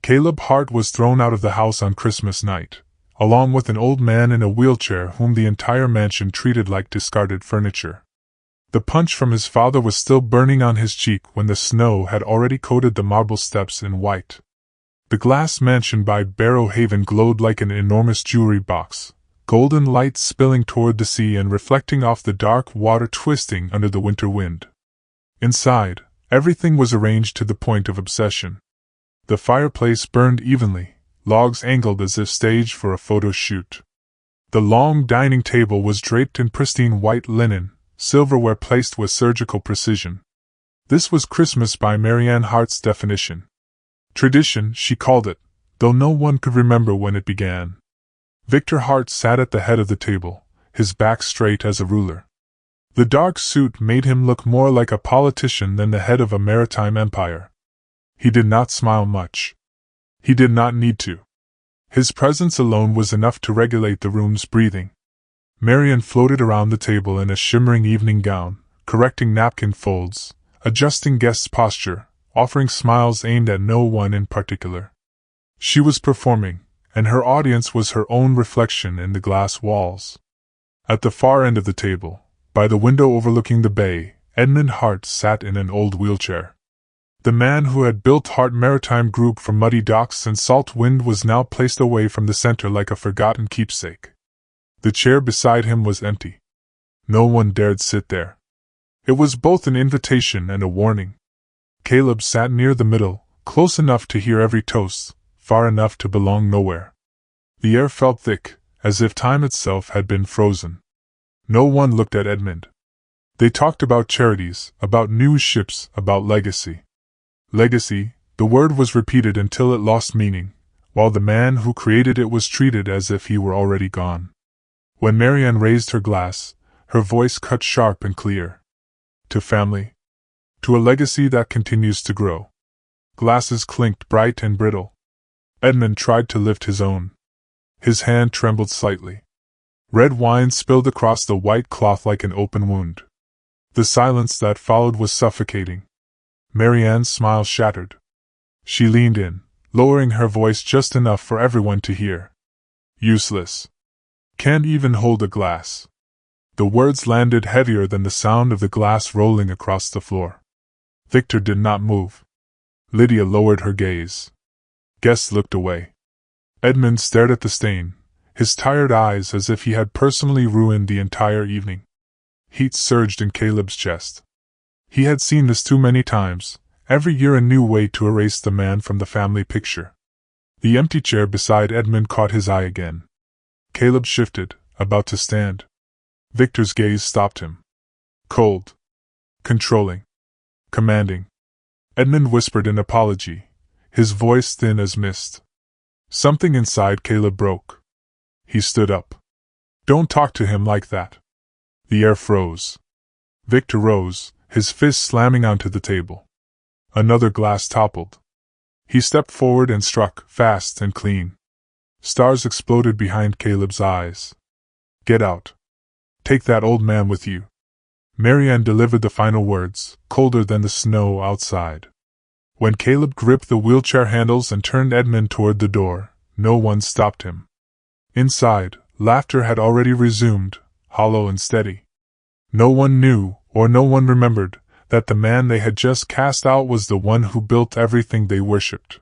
Caleb Hart was thrown out of the house on Christmas night, along with an old man in a wheelchair whom the entire mansion treated like discarded furniture. The punch from his father was still burning on his cheek when the snow had already coated the marble steps in white. The glass mansion by Barrow Haven glowed like an enormous jewelry box, golden light spilling toward the sea and reflecting off the dark water twisting under the winter wind. Inside, everything was arranged to the point of obsession. The fireplace burned evenly, logs angled as if staged for a photo shoot. The long dining table was draped in pristine white linen, silverware placed with surgical precision. This was Christmas by Marianne Hart's definition. Tradition, she called it, though no one could remember when it began. Victor Hart sat at the head of the table, his back straight as a ruler. The dark suit made him look more like a politician than the head of a maritime empire. He did not smile much. He did not need to. His presence alone was enough to regulate the room's breathing. Marianne floated around the table in a shimmering evening gown, correcting napkin folds, adjusting guests' posture, offering smiles aimed at no one in particular. She was performing, and her audience was her own reflection in the glass walls. At the far end of the table, by the window overlooking the bay, Edmund Hart sat in an old wheelchair. The man who had built Hart Maritime Group from muddy docks and salt wind was now placed away from the center like a forgotten keepsake. The chair beside him was empty. No one dared sit there. It was both an invitation and a warning. Caleb sat near the middle, close enough to hear every toast, far enough to belong nowhere. The air felt thick, as if time itself had been frozen. No one looked at Edmund. They talked about charities, about new ships, about legacy. Legacy, the word was repeated until it lost meaning, while the man who created it was treated as if he were already gone. When Marianne raised her glass, her voice cut sharp and clear. To family. To a legacy that continues to grow. Glasses clinked bright and brittle. Edmund tried to lift his own. His hand trembled slightly. Red wine spilled across the white cloth like an open wound. The silence that followed was suffocating. Marianne's smile shattered. She leaned in, lowering her voice just enough for everyone to hear. Useless. Can't even hold a glass. The words landed heavier than the sound of the glass rolling across the floor. Victor did not move. Lydia lowered her gaze. Guests looked away. Edmund stared at the stain, his tired eyes as if he had personally ruined the entire evening. Heat surged in Caleb's chest. He had seen this too many times, every year a new way to erase the man from the family picture. The empty chair beside Edmund caught his eye again. Caleb shifted, about to stand. Victor's gaze stopped him. Cold. Controlling. Commanding. Edmund whispered an apology, his voice thin as mist. Something inside Caleb broke. He stood up. Don't talk to him like that. The air froze. Victor rose, his fist slamming onto the table. Another glass toppled. He stepped forward and struck, fast and clean. Stars exploded behind Caleb's eyes. Get out. Take that old man with you. Marianne delivered the final words, colder than the snow outside. When Caleb gripped the wheelchair handles and turned Edmund toward the door, no one stopped him. Inside, laughter had already resumed, hollow and steady. No one knew, or no one remembered, that the man they had just cast out was the one who built everything they worshipped.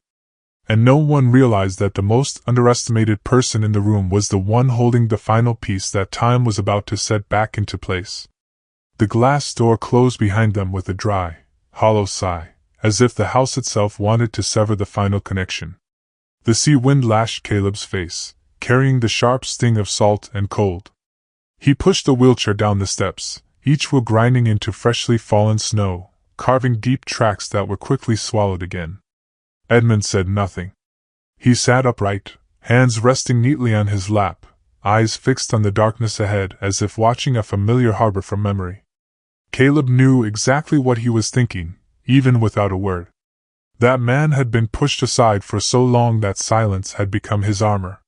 And no one realized that the most underestimated person in the room was the one holding the final piece that time was about to set back into place. The glass door closed behind them with a dry, hollow sigh, as if the house itself wanted to sever the final connection. The sea wind lashed Caleb's face, carrying the sharp sting of salt and cold. He pushed the wheelchair down the steps, each wheel grinding into freshly fallen snow, carving deep tracks that were quickly swallowed again. Edmund said nothing. He sat upright, hands resting neatly on his lap, eyes fixed on the darkness ahead as if watching a familiar harbor from memory. Caleb knew exactly what he was thinking, even without a word. That man had been pushed aside for so long that silence had become his armor.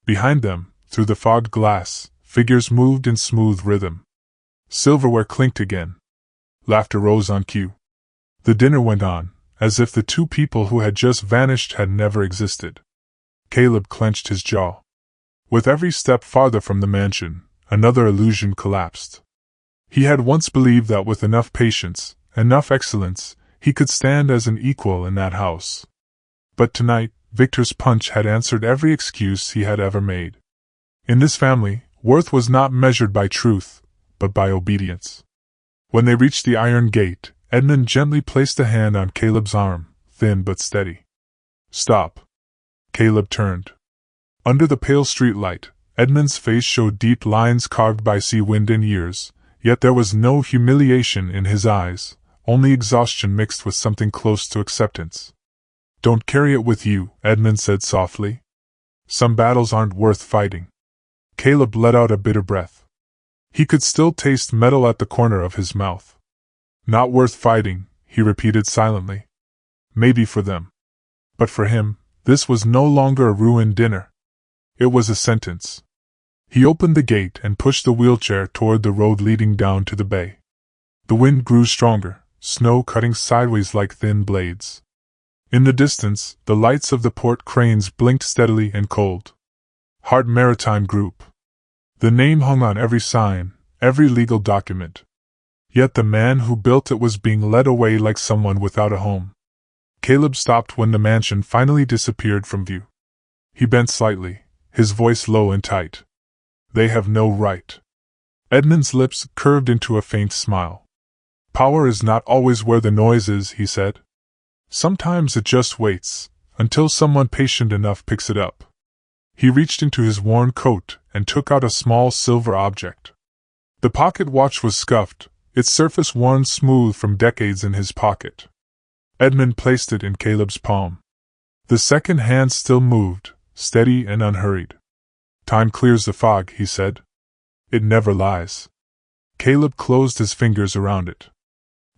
Behind them, through the fogged glass, figures moved in smooth rhythm. Silverware clinked again. Laughter rose on cue. The dinner went on, as if the two people who had just vanished had never existed. Caleb clenched his jaw. With every step farther from the mansion, another illusion collapsed. He had once believed that with enough patience, enough excellence, he could stand as an equal in that house. But tonight, Victor's punch had answered every excuse he had ever made. In this family, worth was not measured by truth, but by obedience. When they reached the iron gate, Edmund gently placed a hand on Caleb's arm, thin but steady. "Stop." Caleb turned. Under the pale streetlight, Edmund's face showed deep lines carved by sea wind and years, yet there was no humiliation in his eyes, only exhaustion mixed with something close to acceptance. "Don't carry it with you," Edmund said softly. "Some battles aren't worth fighting." Caleb let out a bitter breath. He could still taste metal at the corner of his mouth. "Not worth fighting," he repeated silently. Maybe for them. But for him, this was no longer a ruined dinner. It was a sentence. He opened the gate and pushed the wheelchair toward the road leading down to the bay. The wind grew stronger, snow cutting sideways like thin blades. In the distance, the lights of the port cranes blinked steadily and cold. Hart Maritime Group. The name hung on every sign, every legal document. Yet the man who built it was being led away like someone without a home. Caleb stopped when the mansion finally disappeared from view. He bent slightly, his voice low and tight. "They have no right." Edmund's lips curved into a faint smile. "Power is not always where the noise is," he said. "Sometimes it just waits, until someone patient enough picks it up." He reached into his worn coat and took out a small silver object. The pocket watch was scuffed, its surface worn smooth from decades in his pocket. Edmund placed it in Caleb's palm. The second hand still moved, steady and unhurried. "Time clears the fog," he said. "It never lies." Caleb closed his fingers around it.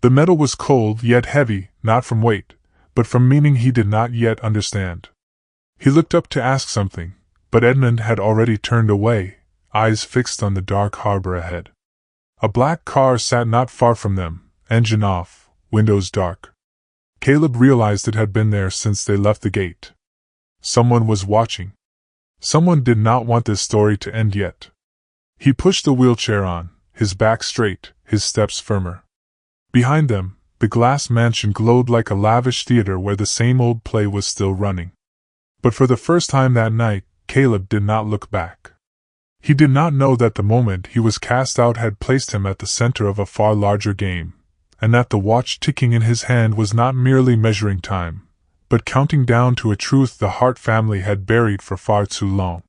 The metal was cold yet heavy, not from weight, but from meaning he did not yet understand. He looked up to ask something, but Edmund had already turned away, eyes fixed on the dark harbor ahead. A black car sat not far from them, engine off, windows dark. Caleb realized it had been there since they left the gate. Someone was watching. Someone did not want this story to end yet. He pushed the wheelchair on, his back straight, his steps firmer. Behind them, the glass mansion glowed like a lavish theater where the same old play was still running. But for the first time that night, Caleb did not look back. He did not know that the moment he was cast out had placed him at the center of a far larger game, and that the watch ticking in his hand was not merely measuring time, but counting down to a truth the Hart family had buried for far too long.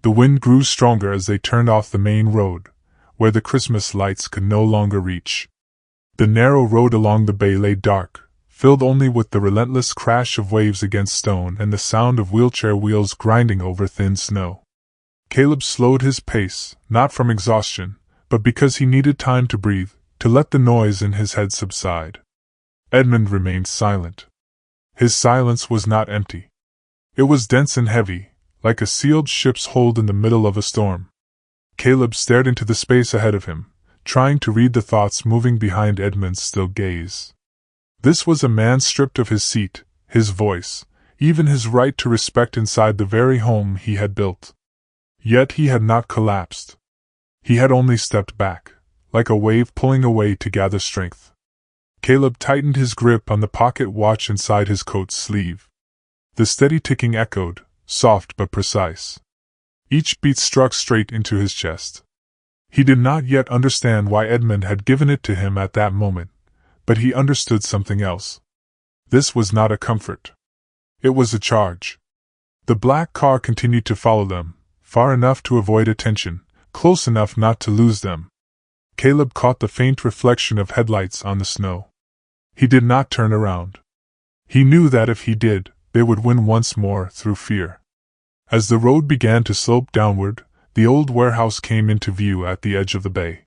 The wind grew stronger as they turned off the main road, where the Christmas lights could no longer reach. The narrow road along the bay lay dark, filled only with the relentless crash of waves against stone and the sound of wheelchair wheels grinding over thin snow. Caleb slowed his pace, not from exhaustion, but because he needed time to breathe, to let the noise in his head subside. Edmund remained silent. His silence was not empty. It was dense and heavy, like a sealed ship's hold in the middle of a storm. Caleb stared into the space ahead of him, trying to read the thoughts moving behind Edmund's still gaze. This was a man stripped of his seat, his voice, even his right to respect inside the very home he had built. Yet he had not collapsed. He had only stepped back, like a wave pulling away to gather strength. Caleb tightened his grip on the pocket watch inside his coat sleeve. The steady ticking echoed, soft but precise. Each beat struck straight into his chest. He did not yet understand why Edmund had given it to him at that moment, but he understood something else. This was not a comfort. It was a charge. The black car continued to follow them, far enough to avoid attention, close enough not to lose them. Caleb caught the faint reflection of headlights on the snow. He did not turn around. He knew that if he did, they would win once more through fear. As the road began to slope downward, the old warehouse came into view at the edge of the bay.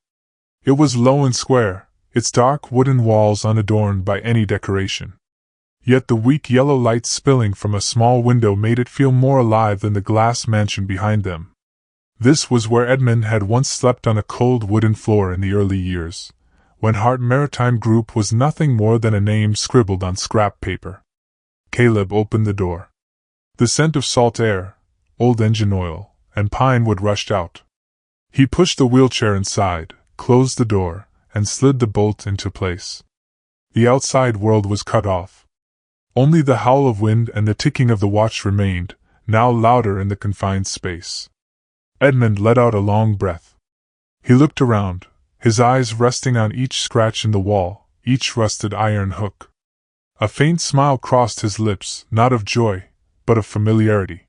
It was low and square, its dark wooden walls unadorned by any decoration. Yet the weak yellow light spilling from a small window made it feel more alive than the glass mansion behind them. This was where Edmund had once slept on a cold wooden floor in the early years, when Hart Maritime Group was nothing more than a name scribbled on scrap paper. Caleb opened the door. The scent of salt air, old engine oil, and pine wood rushed out. He pushed the wheelchair inside, closed the door, and slid the bolt into place. The outside world was cut off. Only the howl of wind and the ticking of the watch remained, now louder in the confined space. Edmund let out a long breath. He looked around, his eyes resting on each scratch in the wall, each rusted iron hook. A faint smile crossed his lips, not of joy, but of familiarity.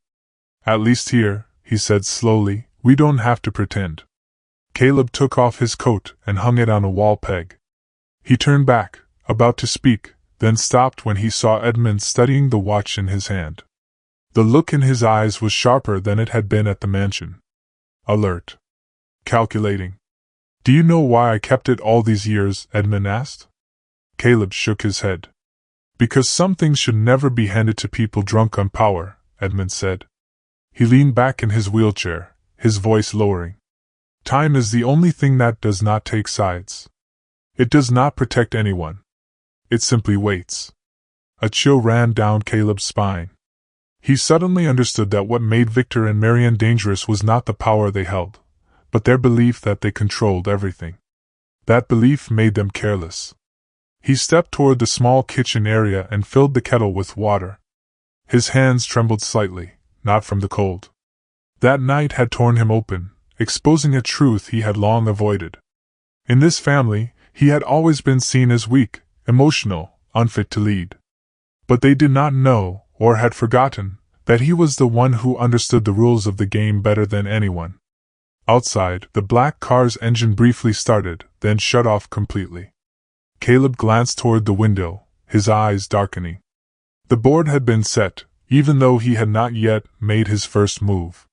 "At least here," he said slowly, "we don't have to pretend." Caleb took off his coat and hung it on a wall peg. He turned back, about to speak, then stopped when he saw Edmund studying the watch in his hand. The look in his eyes was sharper than it had been at the mansion. Alert. Calculating. "Do you know why I kept it all these years?" Edmund asked. Caleb shook his head. "Because some things should never be handed to people drunk on power," Edmund said. He leaned back in his wheelchair, his voice lowering. "Time is the only thing that does not take sides. It does not protect anyone. It simply waits." A chill ran down Caleb's spine. He suddenly understood that what made Victor and Marianne dangerous was not the power they held, but their belief that they controlled everything. That belief made them careless. He stepped toward the small kitchen area and filled the kettle with water. His hands trembled slightly, not from the cold. That night had torn him open, exposing a truth he had long avoided. In this family, he had always been seen as weak, emotional, unfit to lead. But they did not know, or had forgotten, that he was the one who understood the rules of the game better than anyone. Outside, the black car's engine briefly started, then shut off completely. Caleb glanced toward the window, his eyes darkening. The board had been set, even though he had not yet made his first move.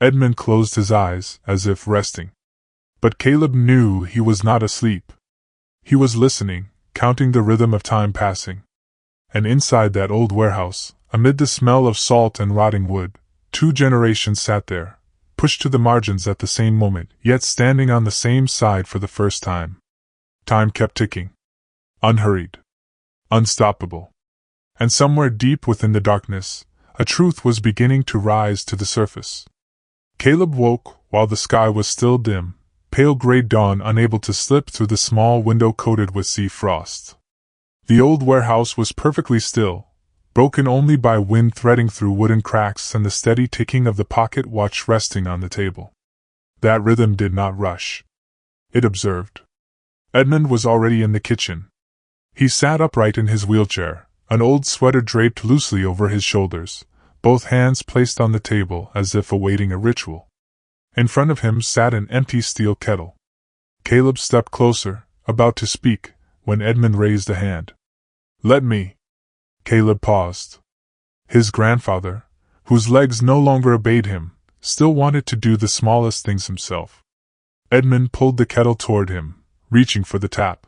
Edmund closed his eyes, as if resting. But Caleb knew he was not asleep. He was listening, counting the rhythm of time passing. And inside that old warehouse, amid the smell of salt and rotting wood, 2 generations sat there, pushed to the margins at the same moment, yet standing on the same side for the first time. Time kept ticking. Unhurried. Unstoppable. And somewhere deep within the darkness, a truth was beginning to rise to the surface. Caleb woke while the sky was still dim, pale gray dawn unable to slip through the small window coated with sea frost. The old warehouse was perfectly still, broken only by wind threading through wooden cracks and the steady ticking of the pocket watch resting on the table. That rhythm did not rush. It observed. Edmund was already in the kitchen. He sat upright in his wheelchair, an old sweater draped loosely over his shoulders, both hands placed on the table as if awaiting a ritual. In front of him sat an empty steel kettle. Caleb stepped closer, about to speak, when Edmund raised a hand. "Let me." Caleb paused. His grandfather, whose legs no longer obeyed him, still wanted to do the smallest things himself. Edmund pulled the kettle toward him, reaching for the tap.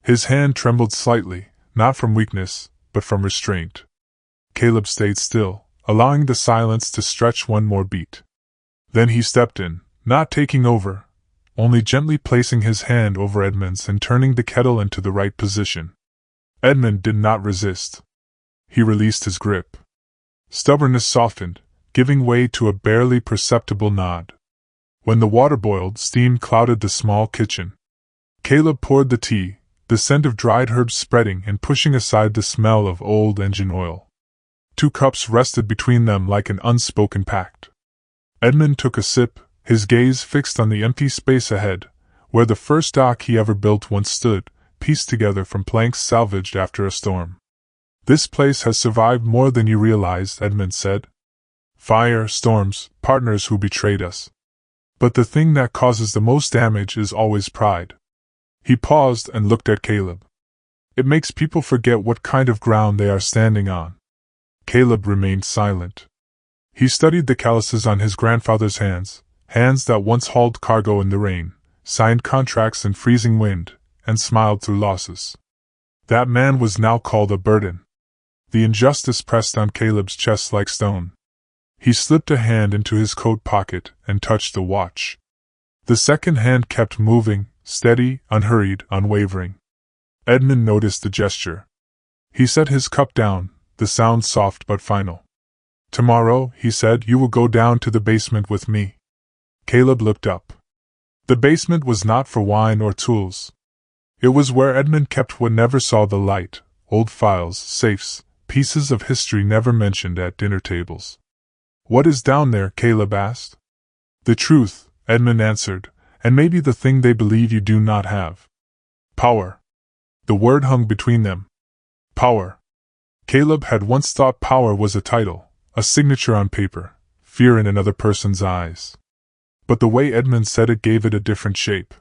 His hand trembled slightly, not from weakness, but from restraint. Caleb stayed still, allowing the silence to stretch one more beat. Then he stepped in, not taking over, only gently placing his hand over Edmund's and turning the kettle into the right position. Edmund did not resist. He released his grip. Stubbornness softened, giving way to a barely perceptible nod. When the water boiled, steam clouded the small kitchen. Caleb poured the tea, the scent of dried herbs spreading and pushing aside the smell of old engine oil. 2 cups rested between them like an unspoken pact. Edmund took a sip, his gaze fixed on the empty space ahead, where the first dock he ever built once stood, pieced together from planks salvaged after a storm. "This place has survived more than you realize," Edmund said. "Fire, storms, partners who betrayed us. But the thing that causes the most damage is always pride." He paused and looked at Caleb. "It makes people forget what kind of ground they are standing on." Caleb remained silent. He studied the calluses on his grandfather's hands, hands that once hauled cargo in the rain, signed contracts in freezing wind, and smiled through losses. That man was now called a burden. The injustice pressed on Caleb's chest like stone. He slipped a hand into his coat pocket and touched the watch. The second hand kept moving, steady, unhurried, unwavering. Edmund noticed the gesture. He set his cup down, the sound soft but final. "Tomorrow," he said, "you will go down to the basement with me." Caleb looked up. The basement was not for wine or tools. It was where Edmund kept what never saw the light: old files, safes, pieces of history never mentioned at dinner tables. "What is down there?" Caleb asked. "The truth," Edmund answered, "and maybe the thing they believe you do not have. Power." The word hung between them. Power. Caleb had once thought power was a title, a signature on paper, fear in another person's eyes. But the way Edmund said it gave it a different shape.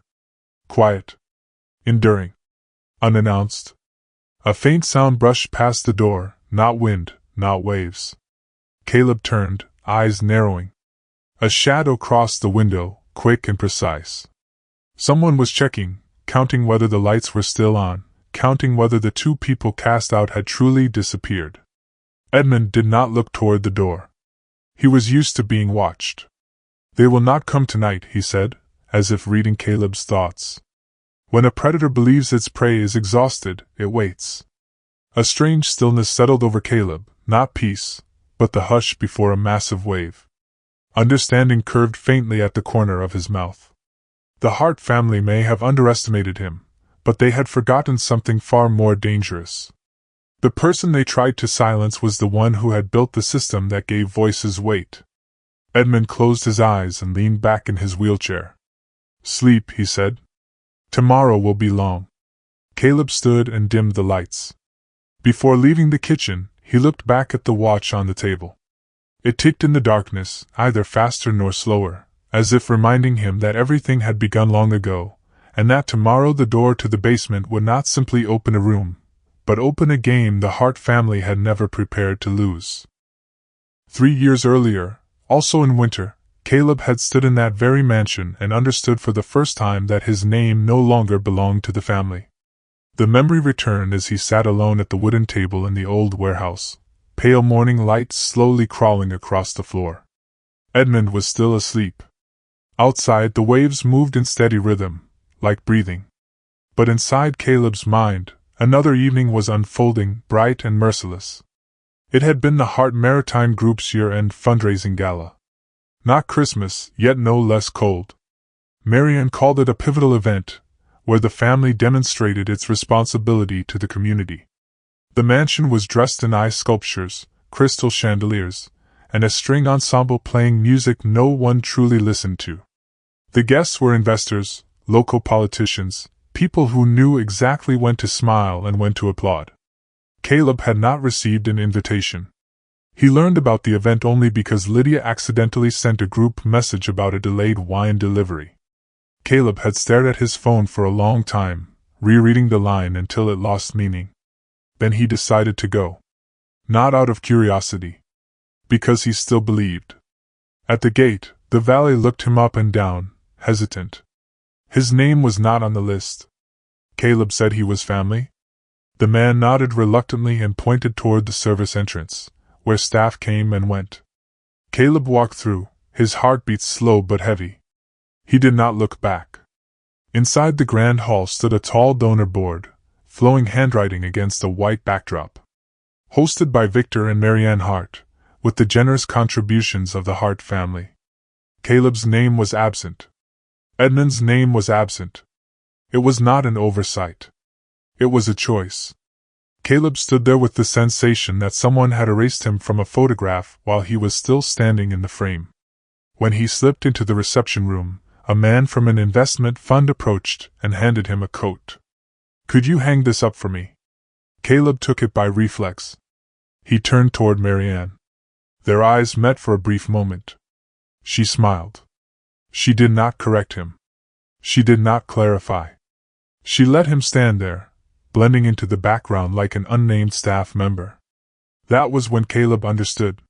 Quiet. Enduring. Unannounced. A faint sound brushed past the door, not wind, not waves. Caleb turned, eyes narrowing. A shadow crossed the window, quick and precise. Someone was checking, counting whether the lights were still on, counting whether the two people cast out had truly disappeared. Edmund did not look toward the door. He was used to being watched. "They will not come tonight," he said, as if reading Caleb's thoughts. When a predator believes its prey is exhausted, it waits. A strange stillness settled over Caleb, not peace, but the hush before a massive wave. Understanding curved faintly at the corner of his mouth. The Hart family may have underestimated him, but they had forgotten something far more dangerous. The person they tried to silence was the one who had built the system that gave voices weight. Edmund closed his eyes and leaned back in his wheelchair. "Sleep," he said. "Tomorrow will be long." Caleb stood and dimmed the lights. Before leaving the kitchen, he looked back at the watch on the table. It ticked in the darkness, neither faster nor slower, as if reminding him that everything had begun long ago, and that tomorrow the door to the basement would not simply open a room, but open a game the Hart family had never prepared to lose. 3 years earlier, also in winter, Caleb had stood in that very mansion and understood for the first time that his name no longer belonged to the family. The memory returned as he sat alone at the wooden table in the old warehouse, pale morning light slowly crawling across the floor. Edmund was still asleep. Outside, the waves moved in steady rhythm, like breathing. But inside Caleb's mind, another evening was unfolding, bright and merciless. It had been the Hart Maritime Group's year-end fundraising gala. Not Christmas, yet no less cold. Marianne called it a pivotal event, where the family demonstrated its responsibility to the community. The mansion was dressed in ice sculptures, crystal chandeliers, and a string ensemble playing music no one truly listened to. The guests were investors, local politicians, people who knew exactly when to smile and when to applaud. Caleb had not received an invitation. He learned about the event only because Lydia accidentally sent a group message about a delayed wine delivery. Caleb had stared at his phone for a long time, rereading the line until it lost meaning. Then he decided to go. Not out of curiosity. Because he still believed. At the gate, the valet looked him up and down, hesitant. His name was not on the list. Caleb said he was family. The man nodded reluctantly and pointed toward the service entrance, where staff came and went. Caleb walked through, his heartbeats slow but heavy. He did not look back. Inside the grand hall stood a tall donor board, flowing handwriting against a white backdrop. Hosted by Victor and Marianne Hart, with the generous contributions of the Hart family. Caleb's name was absent. Edmund's name was absent. It was not an oversight. It was a choice. Caleb stood there with the sensation that someone had erased him from a photograph while he was still standing in the frame. When he slipped into the reception room, a man from an investment fund approached and handed him a coat. "Could you hang this up for me?" Caleb took it by reflex. He turned toward Marianne. Their eyes met for a brief moment. She smiled. She did not correct him. She did not clarify. She let him stand there, blending into the background like an unnamed staff member. That was when Caleb understood.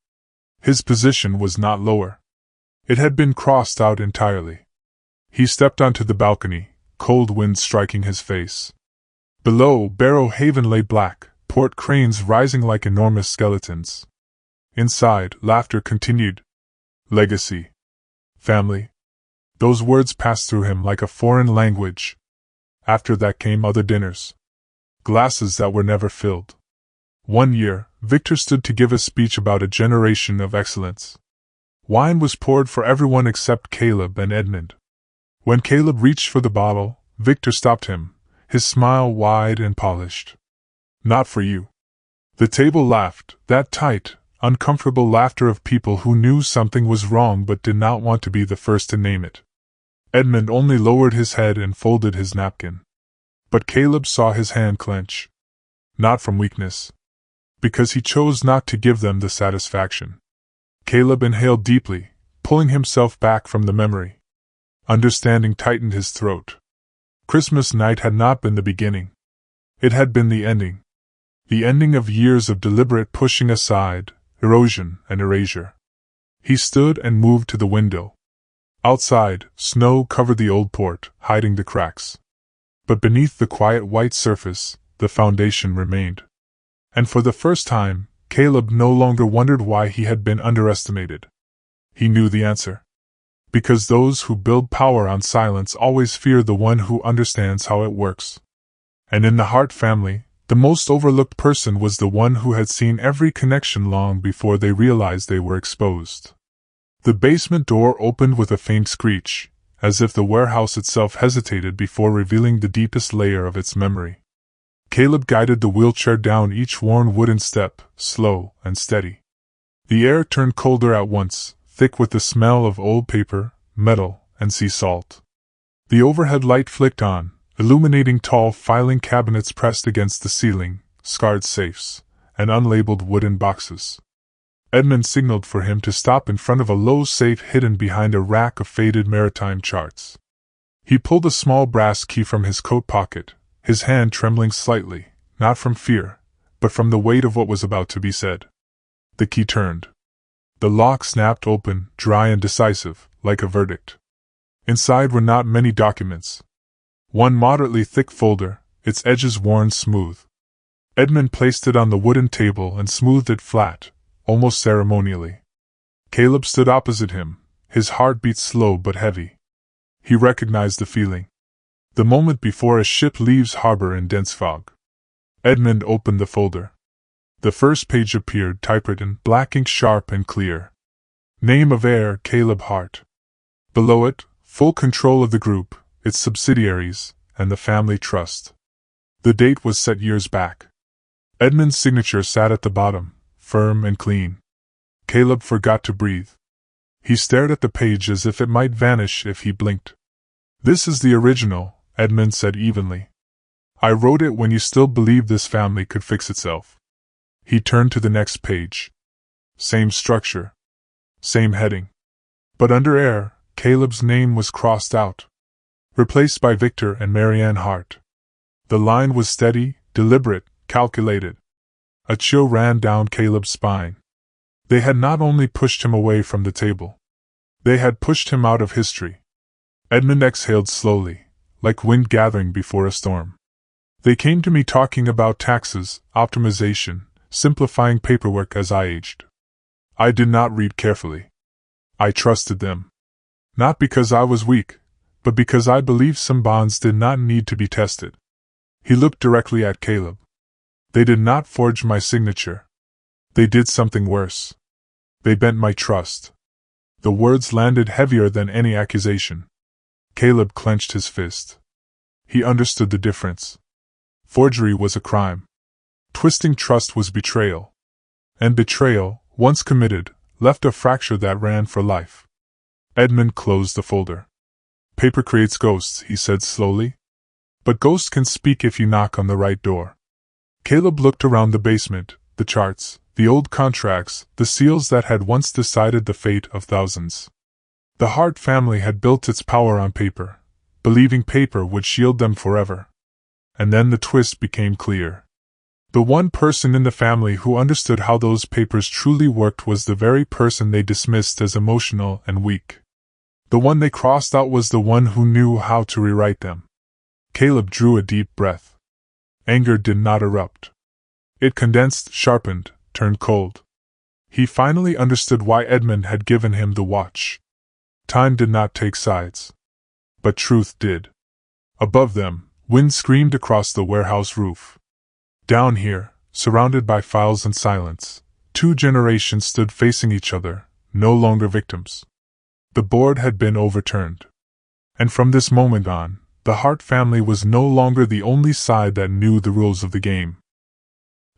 His position was not lower. It had been crossed out entirely. He stepped onto the balcony, cold wind striking his face. Below, Barrow Haven lay black, port cranes rising like enormous skeletons. Inside, laughter continued. Legacy. Family. Those words passed through him like a foreign language, After that came other dinners. Glasses that were never filled. One year, Victor stood to give a speech about a generation of excellence. Wine was poured for everyone except Caleb and Edmund. When Caleb reached for the bottle, Victor stopped him, his smile wide and polished. Not for you. The table laughed, that tight, uncomfortable laughter of people who knew something was wrong but did not want to be the first to name it. Edmund only lowered his head and folded his napkin. But Caleb saw his hand clench. Not from weakness. Because he chose not to give them the satisfaction. Caleb inhaled deeply, pulling himself back from the memory. Understanding tightened his throat. Christmas night had not been the beginning. It had been the ending. The ending of years of deliberate pushing aside, erosion and erasure. He stood and moved to the window. Outside, snow covered the old port, hiding the cracks. But beneath the quiet white surface, the foundation remained. And for the first time, Caleb no longer wondered why he had been underestimated. He knew the answer. Because those who build power on silence always fear the one who understands how it works. And in the Hart family, the most overlooked person was the one who had seen every connection long before they realized they were exposed. The basement door opened with a faint screech, as if the warehouse itself hesitated before revealing the deepest layer of its memory. Caleb guided the wheelchair down each worn wooden step, slow and steady. The air turned colder at once, thick with the smell of old paper, metal, and sea salt. The overhead light flicked on, illuminating tall filing cabinets pressed against the ceiling, scarred safes, and unlabeled wooden boxes. Edmund signaled for him to stop in front of a low safe hidden behind a rack of faded maritime charts. He pulled a small brass key from his coat pocket, his hand trembling slightly, not from fear, but from the weight of what was about to be said. The key turned. The lock snapped open, dry and decisive, like a verdict. Inside were not many documents. One moderately thick folder, its edges worn smooth. Edmund placed it on the wooden table and smoothed it flat, almost ceremonially. Caleb stood opposite him, his heart beat slow but heavy. He recognized the feeling. The moment before a ship leaves harbor in dense fog. Edmund opened the folder. The first page appeared, typewritten, black ink sharp and clear. Name of heir, Caleb Hart. Below it, full control of the group, its subsidiaries, and the family trust. The date was set years back. Edmund's signature sat at the bottom, firm and clean. Caleb forgot to breathe. He stared at the page as if it might vanish if he blinked. This is the original, Edmund said evenly. I wrote it when you still believed this family could fix itself. He turned to the next page. Same structure. Same heading. But under heir, Caleb's name was crossed out. Replaced by Victor and Marianne Hart. The line was steady, deliberate, calculated. A chill ran down Caleb's spine. They had not only pushed him away from the table. They had pushed him out of history. Edmund exhaled slowly, like wind gathering before a storm. They came to me talking about taxes, optimization, simplifying paperwork as I aged. I did not read carefully. I trusted them. Not because I was weak, but because I believed some bonds did not need to be tested. He looked directly at Caleb. They did not forge my signature. They did something worse. They bent my trust. The words landed heavier than any accusation. Caleb clenched his fist. He understood the difference. Forgery was a crime. Twisting trust was betrayal. And betrayal, once committed, left a fracture that ran for life. Edmund closed the folder. Paper creates ghosts, he said slowly. But ghosts can speak if you knock on the right door. Caleb looked around the basement, the charts, the old contracts, the seals that had once decided the fate of thousands. The Hart family had built its power on paper, believing paper would shield them forever. And then the twist became clear. The one person in the family who understood how those papers truly worked was the very person they dismissed as emotional and weak. The one they crossed out was the one who knew how to rewrite them. Caleb drew a deep breath. Anger did not erupt. It condensed, sharpened, turned cold. He finally understood why Edmund had given him the watch. Time did not take sides. But truth did. Above them, Wind screamed across the warehouse roof. Down here, surrounded by files and silence, 2 generations stood facing each other, no longer victims. The board had been overturned. And from this moment on, the Hart family was no longer the only side that knew the rules of the game.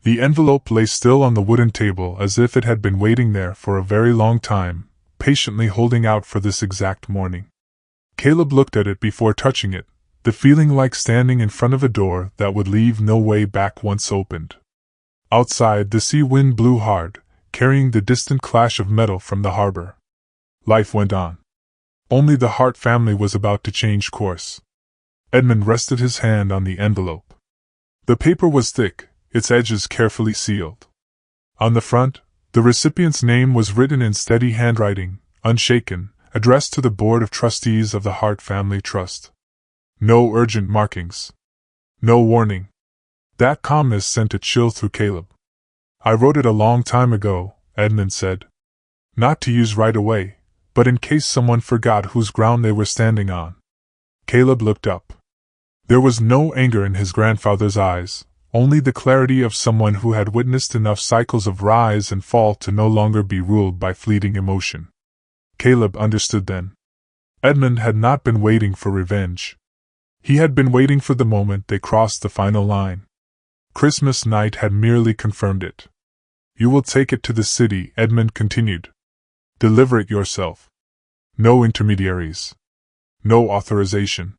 The envelope lay still on the wooden table as if it had been waiting there for a very long time, patiently holding out for this exact morning. Caleb looked at it before touching it, the feeling like standing in front of a door that would leave no way back once opened. Outside, the sea wind blew hard, carrying the distant clash of metal from the harbor. Life went on. Only the Hart family was about to change course. Edmund rested his hand on the envelope. The paper was thick, its edges carefully sealed. On the front, the recipient's name was written in steady handwriting, unshaken, addressed to the Board of Trustees of the Hart Family Trust. No urgent markings. No warning. That calmness sent a chill through Caleb. "I wrote it a long time ago," Edmund said. "Not to use right away, but in case someone forgot whose ground they were standing on." Caleb looked up. There was no anger in his grandfather's eyes, only the clarity of someone who had witnessed enough cycles of rise and fall to no longer be ruled by fleeting emotion. Caleb understood then. Edmund had not been waiting for revenge. He had been waiting for the moment they crossed the final line. Christmas night had merely confirmed it. "You will take it to the city," Edmund continued. "Deliver it yourself. No intermediaries. No authorization."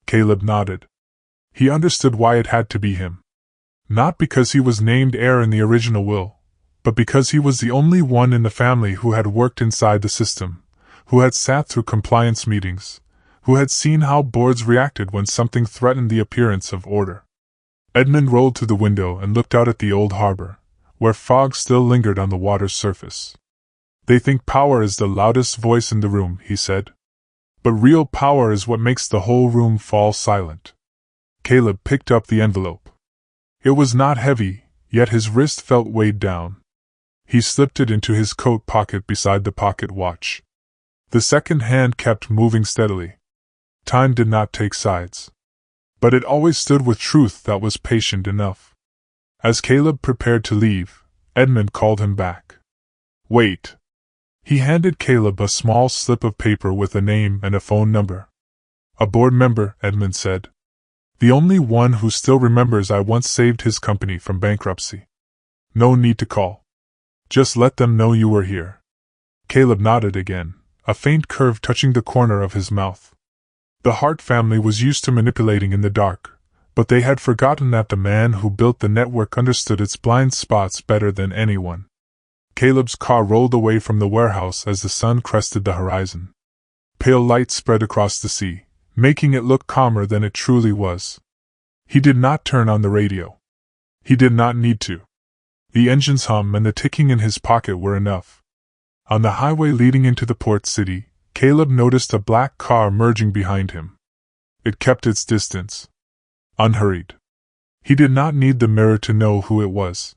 Caleb nodded. He understood why it had to be him. Not because he was named heir in the original will, but because he was the only one in the family who had worked inside the system, who had sat through compliance meetings, who had seen how boards reacted when something threatened the appearance of order. Edmund rolled to the window and looked out at the old harbor, where fog still lingered on the water's surface. "They think power is the loudest voice in the room," he said. "But real power is what makes the whole room fall silent." Caleb picked up the envelope. It was not heavy, yet his wrist felt weighed down. He slipped it into his coat pocket beside the pocket watch. The second hand kept moving steadily. Time did not take sides. But it always stood with truth that was patient enough. As Caleb prepared to leave, Edmund called him back. "Wait." He handed Caleb a small slip of paper with a name and a phone number. "A board member," Edmund said. "The only one who still remembers I once saved his company from bankruptcy. No need to call. Just let them know you were here." Caleb nodded again, a faint curve touching the corner of his mouth. The Hart family was used to manipulating in the dark, but they had forgotten that the man who built the network understood its blind spots better than anyone. Caleb's car rolled away from the warehouse as the sun crested the horizon. Pale light spread across the sea, making it look calmer than it truly was. He did not turn on the radio. He did not need to. The engine's hum and the ticking in his pocket were enough. On the highway leading into the port city, Caleb noticed a black car merging behind him. It kept its distance. Unhurried. He did not need the mirror to know who it was.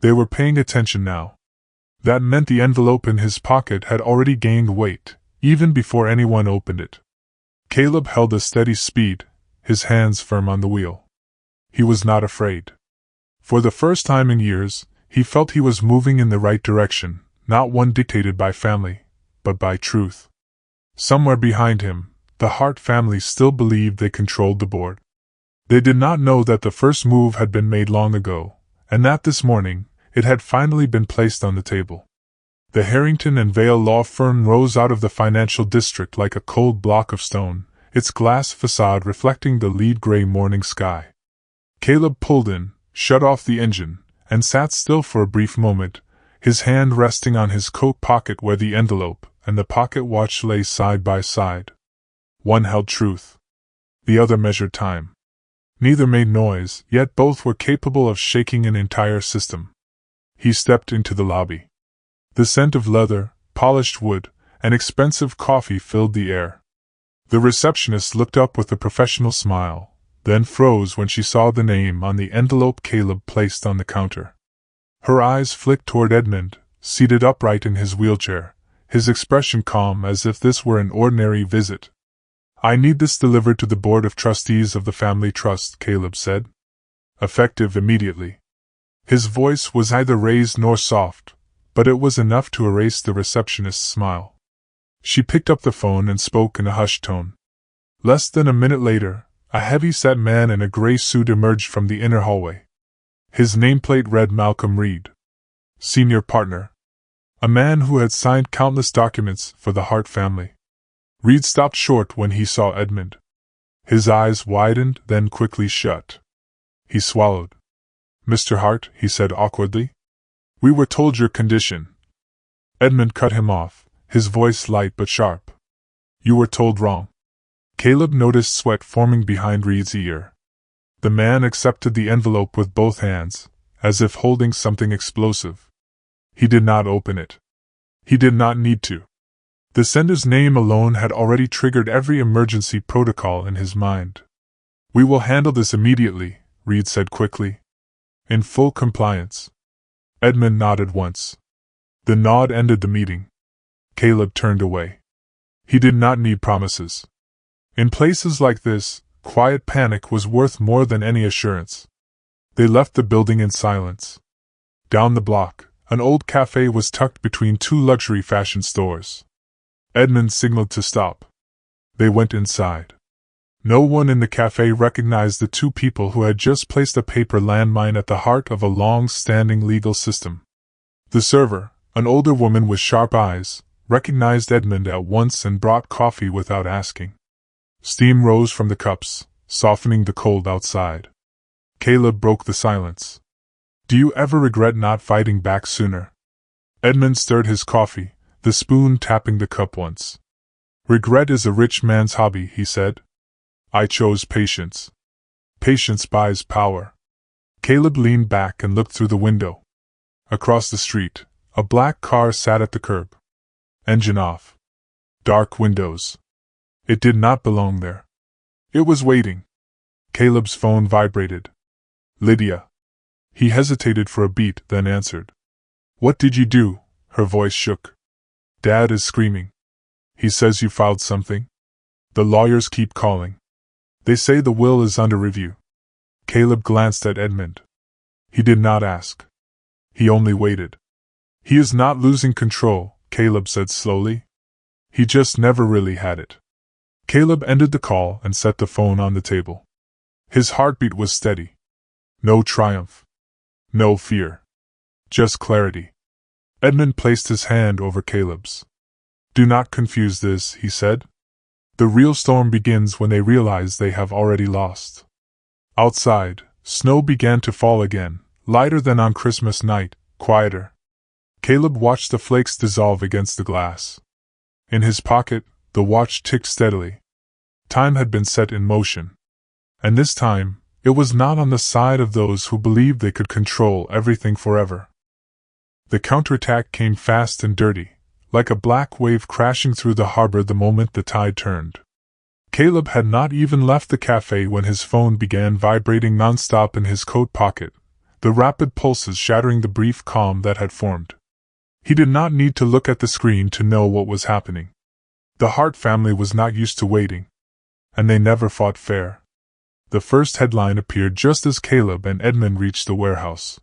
They were paying attention now. That meant the envelope in his pocket had already gained weight, even before anyone opened it. Caleb held a steady speed, his hands firm on the wheel. He was not afraid. For the first time in years, he felt he was moving in the right direction, not one dictated by family, but by truth. Somewhere behind him, the Hart family still believed they controlled the board. They did not know that the first move had been made long ago, and that this morning, it had finally been placed on the table. The Harrington and Vale law firm rose out of the financial district like a cold block of stone, its glass facade reflecting the lead gray morning sky. Caleb pulled in, shut off the engine, and sat still for a brief moment, his hand resting on his coat pocket where the envelope and the pocket watch lay side by side. One held truth. The other measured time. Neither made noise, yet both were capable of shaking an entire system. He stepped into the lobby. The scent of leather, polished wood, and expensive coffee filled the air. The receptionist looked up with a professional smile, then froze when she saw the name on the envelope Caleb placed on the counter. Her eyes flicked toward Edmund, seated upright in his wheelchair, his expression calm as if this were an ordinary visit. I need this delivered to the Board of Trustees of the Family Trust, Caleb said. Effective immediately. His voice was neither raised nor soft, but it was enough to erase the receptionist's smile. She picked up the phone and spoke in a hushed tone. Less than a minute later, a heavy-set man in a gray suit emerged from the inner hallway. His nameplate read Malcolm Reed, senior partner, a man who had signed countless documents for the Hart family. Reed stopped short when he saw Edmund. His eyes widened, then quickly shut. He swallowed. Mr. Hart, he said awkwardly. We were told your condition. Edmund cut him off, his voice light but sharp. You were told wrong. Caleb noticed sweat forming behind Reed's ear. The man accepted the envelope with both hands, as if holding something explosive. He did not open it. He did not need to. The sender's name alone had already triggered every emergency protocol in his mind. We will handle this immediately, Reed said quickly. In full compliance. Edmund nodded once. The nod ended the meeting. Caleb turned away. He did not need promises. In places like this, quiet panic was worth more than any assurance. They left the building in silence. Down the block, an old cafe was tucked between two luxury fashion stores. Edmund signaled to stop. They went inside. No one in the cafe recognized the two people who had just placed a paper landmine at the heart of a long-standing legal system. The server, an older woman with sharp eyes, recognized Edmund at once and brought coffee without asking. Steam rose from the cups, softening the cold outside. Caleb broke the silence. Do you ever regret not fighting back sooner? Edmund stirred his coffee, the spoon tapping the cup once. Regret is a rich man's hobby, he said. I chose patience. Patience buys power. Caleb leaned back and looked through the window. Across the street, a black car sat at the curb. Engine off. Dark windows. It did not belong there. It was waiting. Caleb's phone vibrated. Lydia. He hesitated for a beat, then answered. What did you do? Her voice shook. Dad is screaming. He says you filed something. The lawyers keep calling. They say the will is under review. Caleb glanced at Edmund. He did not ask. He only waited. He is not losing control, Caleb said slowly. He just never really had it. Caleb ended the call and set the phone on the table. His heartbeat was steady. No triumph. No fear. Just clarity. Edmund placed his hand over Caleb's. Do not confuse this, he said. The real storm begins when they realize they have already lost. Outside, snow began to fall again, lighter than on Christmas night, quieter. Caleb watched the flakes dissolve against the glass. In his pocket, the watch ticked steadily. Time had been set in motion. And this time, it was not on the side of those who believed they could control everything forever. The counterattack came fast and dirty, like a black wave crashing through the harbor the moment the tide turned. Caleb had not even left the cafe when his phone began vibrating nonstop in his coat pocket, the rapid pulses shattering the brief calm that had formed. He did not need to look at the screen to know what was happening. The Hart family was not used to waiting. And they never fought fair. The first headline appeared just as Caleb and Edmund reached the warehouse.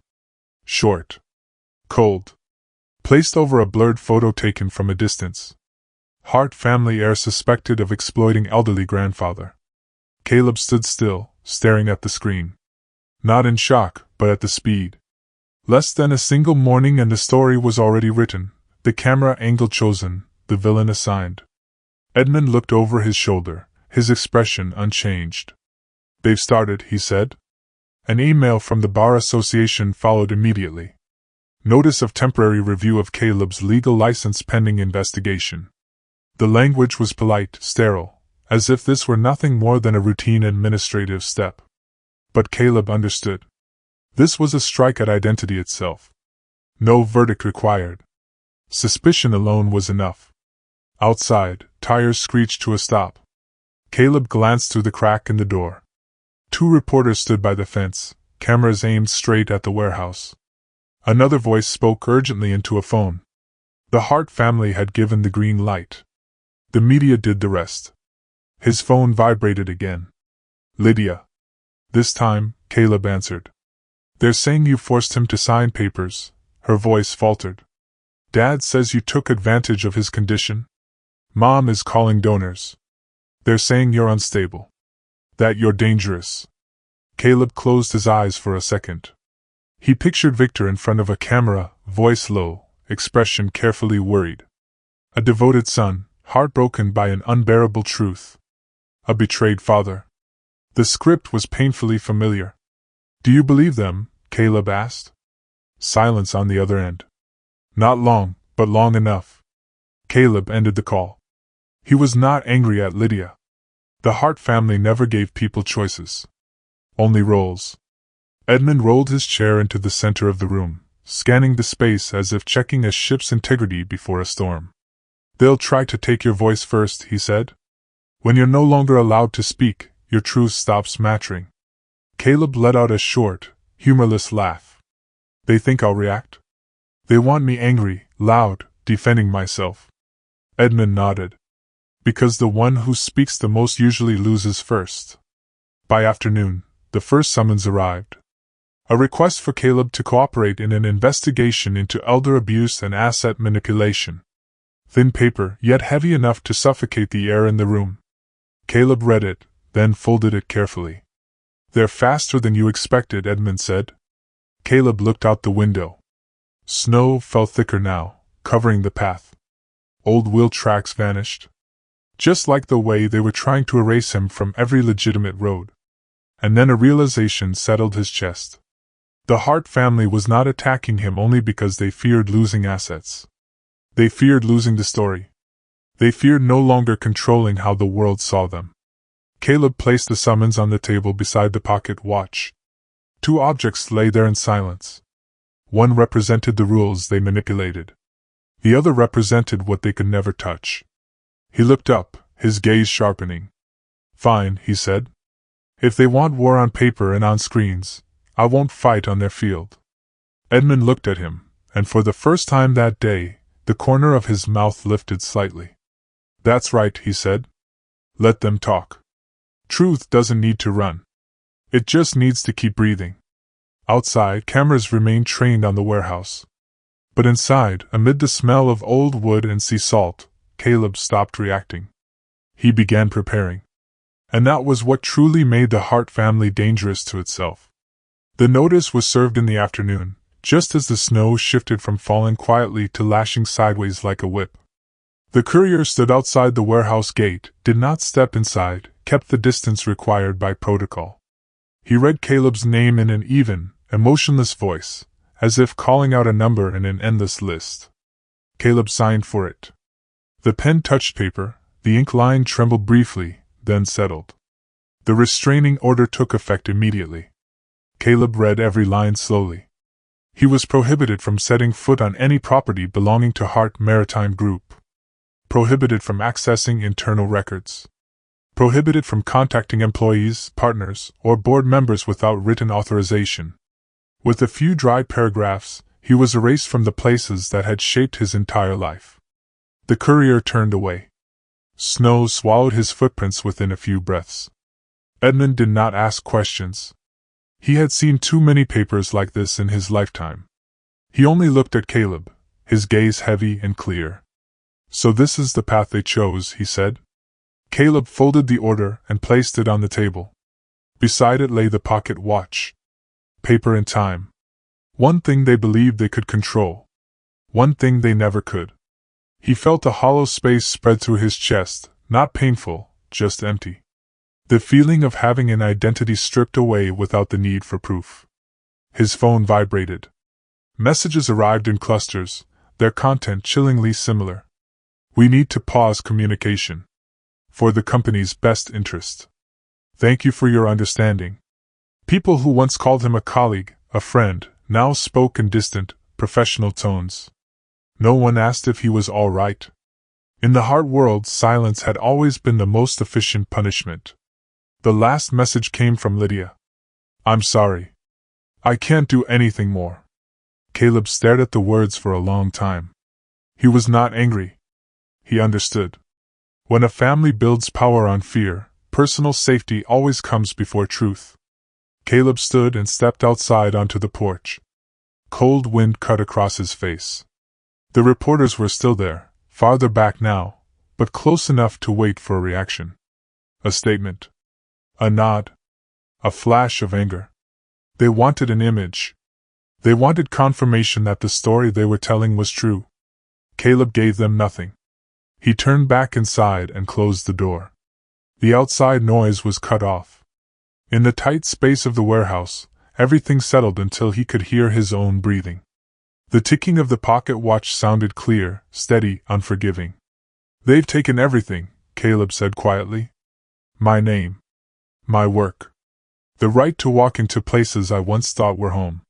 Short. Cold. Placed over a blurred photo taken from a distance. Hart family heir suspected of exploiting elderly grandfather. Caleb stood still, staring at the screen. Not in shock, but at the speed. Less than a single morning and the story was already written, the camera angle chosen, the villain assigned. Edmund looked over his shoulder, his expression unchanged. They've started, he said. An email from the Bar Association followed immediately. Notice of temporary review of Caleb's legal license pending investigation. The language was polite, sterile, as if this were nothing more than a routine administrative step. But Caleb understood. This was a strike at identity itself. No verdict required. Suspicion alone was enough. Outside, tires screeched to a stop. Caleb glanced through the crack in the door. Two reporters stood by the fence, cameras aimed straight at the warehouse. Another voice spoke urgently into a phone. The Hart family had given the green light. The media did the rest. His phone vibrated again. Lydia. This time, Caleb answered. They're saying you forced him to sign papers. Her voice faltered. Dad says you took advantage of his condition. Mom is calling donors. They're saying you're unstable. That you're dangerous. Caleb closed his eyes for a second. He pictured Victor in front of a camera, voice low, expression carefully worried. A devoted son, heartbroken by an unbearable truth. A betrayed father. The script was painfully familiar. Do you believe them? Caleb asked. Silence on the other end. Not long, but long enough. Caleb ended the call. He was not angry at Lydia. The Hart family never gave people choices. Only roles. Edmund rolled his chair into the center of the room, scanning the space as if checking a ship's integrity before a storm. They'll try to take your voice first, he said. When you're no longer allowed to speak, your truth stops mattering. Caleb let out a short, humorless laugh. They think I'll react? They want me angry, loud, defending myself. Edmund nodded. Because the one who speaks the most usually loses first. By afternoon, the first summons arrived. A request for Caleb to cooperate in an investigation into elder abuse and asset manipulation. Thin paper, yet heavy enough to suffocate the air in the room. Caleb read it, then folded it carefully. They're faster than you expected, Edmund said. Caleb looked out the window. Snow fell thicker now, covering the path. Old wheel tracks vanished. Just like the way they were trying to erase him from every legitimate road. And then a realization settled his chest. The Hart family was not attacking him only because they feared losing assets. They feared losing the story. They feared no longer controlling how the world saw them. Caleb placed the summons on the table beside the pocket watch. Two objects lay there in silence. One represented the rules they manipulated. The other represented what they could never touch. He looked up, his gaze sharpening. Fine, he said. If they want war on paper and on screens, I won't fight on their field. Edmund looked at him, and for the first time that day, the corner of his mouth lifted slightly. That's right, he said. Let them talk. Truth doesn't need to run. It just needs to keep breathing. Outside, cameras remained trained on the warehouse. But inside, amid the smell of old wood and sea salt, Caleb stopped reacting. He began preparing. And that was what truly made the Hart family dangerous to itself. The notice was served in the afternoon, just as the snow shifted from falling quietly to lashing sideways like a whip. The courier stood outside the warehouse gate, did not step inside, kept the distance required by protocol. He read Caleb's name in an even, emotionless voice, as if calling out a number in an endless list. Caleb signed for it. The pen touched paper, the ink line trembled briefly, then settled. The restraining order took effect immediately. Caleb read every line slowly. He was prohibited from setting foot on any property belonging to Hart Maritime Group. Prohibited from accessing internal records. Prohibited from contacting employees, partners, or board members without written authorization. With a few dry paragraphs, he was erased from the places that had shaped his entire life. The courier turned away. Snow swallowed his footprints within a few breaths. Edmund did not ask questions. He had seen too many papers like this in his lifetime. He only looked at Caleb, his gaze heavy and clear. So this is the path they chose, he said. Caleb folded the order and placed it on the table. Beside it lay the pocket watch. Paper and time. One thing they believed they could control. One thing they never could. He felt a hollow space spread through his chest, not painful, just empty. The feeling of having an identity stripped away without the need for proof. His phone vibrated. Messages arrived in clusters, their content chillingly similar. We need to pause communication. For the company's best interest. Thank you for your understanding. People who once called him a colleague, a friend, now spoke in distant, professional tones. No one asked if he was all right. In the Hart world, silence had always been the most efficient punishment. The last message came from Lydia. I'm sorry. I can't do anything more. Caleb stared at the words for a long time. He was not angry. He understood. When a family builds power on fear, personal safety always comes before truth. Caleb stood and stepped outside onto the porch. Cold wind cut across his face. The reporters were still there, farther back now, but close enough to wait for a reaction. A statement. A nod. A flash of anger. They wanted an image. They wanted confirmation that the story they were telling was true. Caleb gave them nothing. He turned back inside and closed the door. The outside noise was cut off. In the tight space of the warehouse, everything settled until he could hear his own breathing. The ticking of the pocket watch sounded clear, steady, unforgiving. "They've taken everything," Caleb said quietly. "My name. My work. The right to walk into places I once thought were home."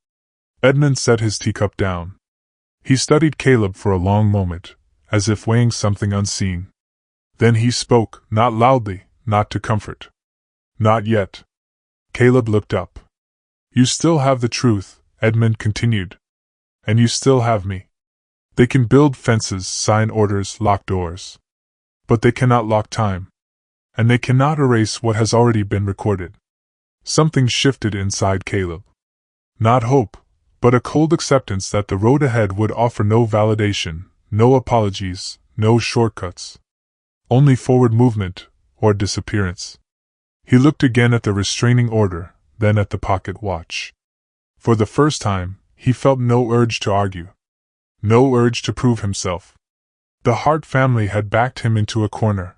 Edmund set his teacup down. He studied Caleb for a long moment, as if weighing something unseen. Then he spoke, not loudly, not to comfort. "Not yet." Caleb looked up. "You still have the truth," Edmund continued. "And you still have me. They can build fences, sign orders, lock doors. But they cannot lock time. And they cannot erase what has already been recorded." Something shifted inside Caleb. Not hope, but a cold acceptance that the road ahead would offer no validation, no apologies, no shortcuts. Only forward movement, or disappearance. He looked again at the restraining order, then at the pocket watch. For the first time, he felt no urge to argue. No urge to prove himself. The Hart family had backed him into a corner.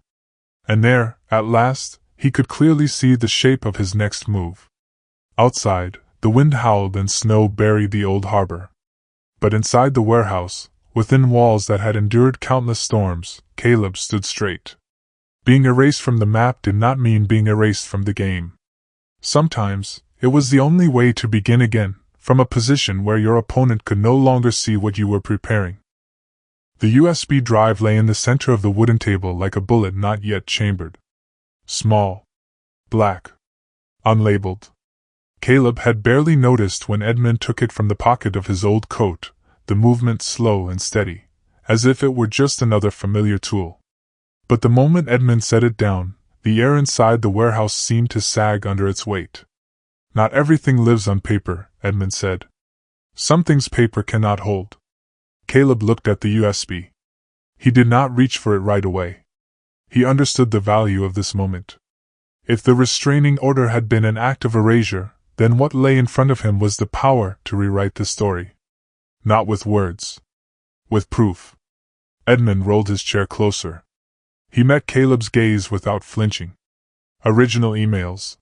And there, at last, he could clearly see the shape of his next move. Outside, the wind howled and snow buried the old harbor. But inside the warehouse, within walls that had endured countless storms, Caleb stood straight. Being erased from the map did not mean being erased from the game. Sometimes, it was the only way to begin again, from a position where your opponent could no longer see what you were preparing. The USB drive lay in the center of the wooden table like a bullet not yet chambered. Small. Black. Unlabeled. Caleb had barely noticed when Edmund took it from the pocket of his old coat, the movement slow and steady, as if it were just another familiar tool. But the moment Edmund set it down, the air inside the warehouse seemed to sag under its weight. "Not everything lives on paper," Edmund said. "Some things paper cannot hold." Caleb looked at the USB. He did not reach for it right away. He understood the value of this moment. If the restraining order had been an act of erasure, then what lay in front of him was the power to rewrite the story. Not with words. With proof. Edmund rolled his chair closer. He met Caleb's gaze without flinching. Original emails.